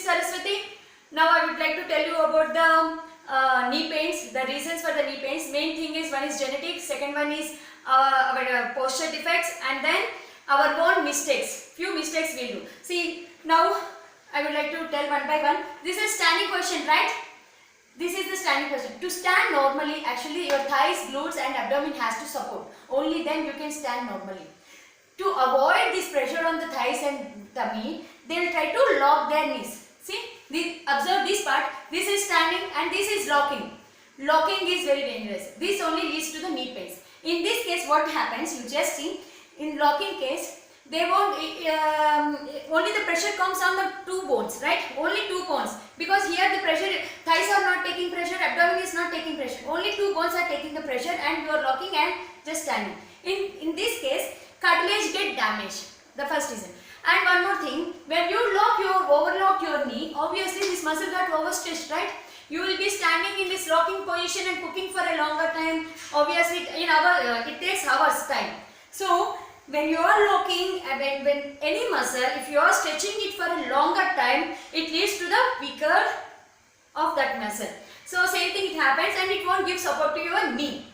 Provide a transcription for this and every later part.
Saraswati. Now I would like to tell you about the knee pains, the reasons for the knee pains. Main thing is, one is genetic, second one is our posture defects, and then our own mistakes. Few mistakes we do. See, now I would like to tell one by one. This is standing question, right? This is the standing position. To stand normally, actually your thighs, glutes and abdomen has to support. Only then you can stand normally. To avoid this pressure on the thighs and tummy, they will try to lock their knees. See, observe this part. This is standing and this is locking. Locking is very dangerous. This only leads to the knee pains. In this case, what happens? You just see, in locking case, they won't, only the pressure comes on the two bones, right? Only two bones, because here the pressure, thighs are not taking pressure, abdomen is not taking pressure. Only two bones are taking the pressure and you are locking and just standing. In this case, cartilage get damaged, the first reason. And one more thing, when you overlock your knee, obviously this muscle got overstretched, right? You will be standing in this locking position and cooking for a longer time. Obviously, it takes hours time. So, when you are locking, when any muscle, if you are stretching it for a longer time, it leads to the weaker of that muscle. So same thing it happens and it won't give support to your knee.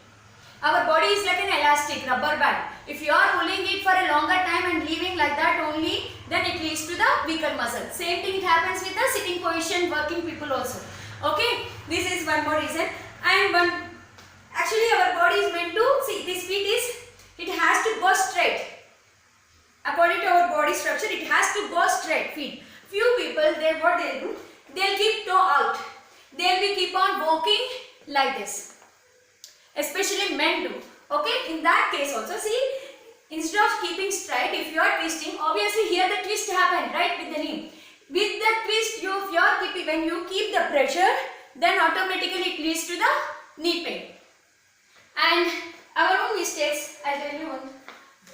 Our body is like an elastic rubber band. If you are pulling it for a longer time and leaving like that only, then it leads to the weaker muscle. Same thing it happens with the sitting position working people also. Okay, this is one more reason. And actually our body is meant to, see, this feet is, it has to go straight. According to our body structure, it has to go straight, feet. Few people, what they'll do, they'll keep toe out. They'll be keep on walking like this. Especially men do. Okay, in that case also, see, instead of keeping straight, if you are twisting, obviously here the twist happened, right, with the knee. With the twist, when you keep the pressure, then automatically it leads to the knee pain. And our own mistakes, I'll tell you one.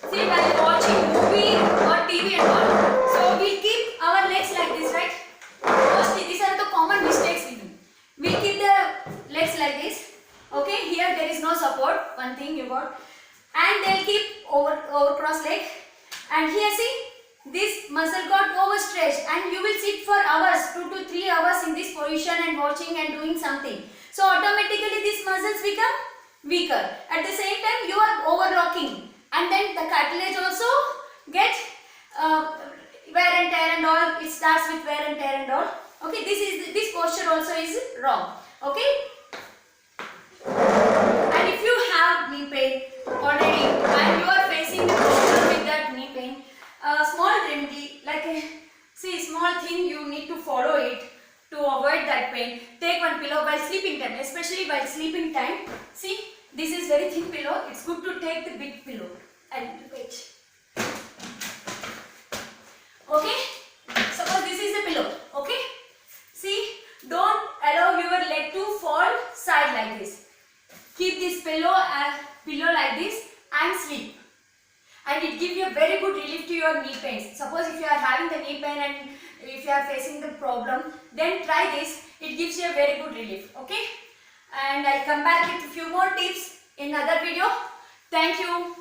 See, while watching movie or TV and all, so we keep our legs like this, right? Mostly, these are the common mistakes we do. We keep the legs like this. Okay, here there is no support. One thing you got, and they'll keep over cross leg. And here, see, this muscle got overstretched, and you will sit for hours, 2 to 3 hours in this position and watching and doing something. So automatically these muscles become weaker. At the same time, you are overlocking, and then the cartilage also get wear and tear and all. It starts with wear and tear and all. Okay, this posture also is wrong. Okay, and if you have knee pain already and you are facing the problem with that knee pain, a small remedy, like a small thing you need to follow it to avoid that pain. Take one pillow while sleeping time, especially while sleeping time. See, this is very thin pillow. It's good to take the big pillow and page. Okay, suppose this is the pillow. Okay, see, don't allow your leg to fall side like this. Keep this pillow like this and sleep. And it gives you a very good relief to your knee pains. Suppose if you are having the knee pain and if you are facing the problem, then try this. It gives you a very good relief. Okay, and I'll come back with a few more tips in another video. Thank you.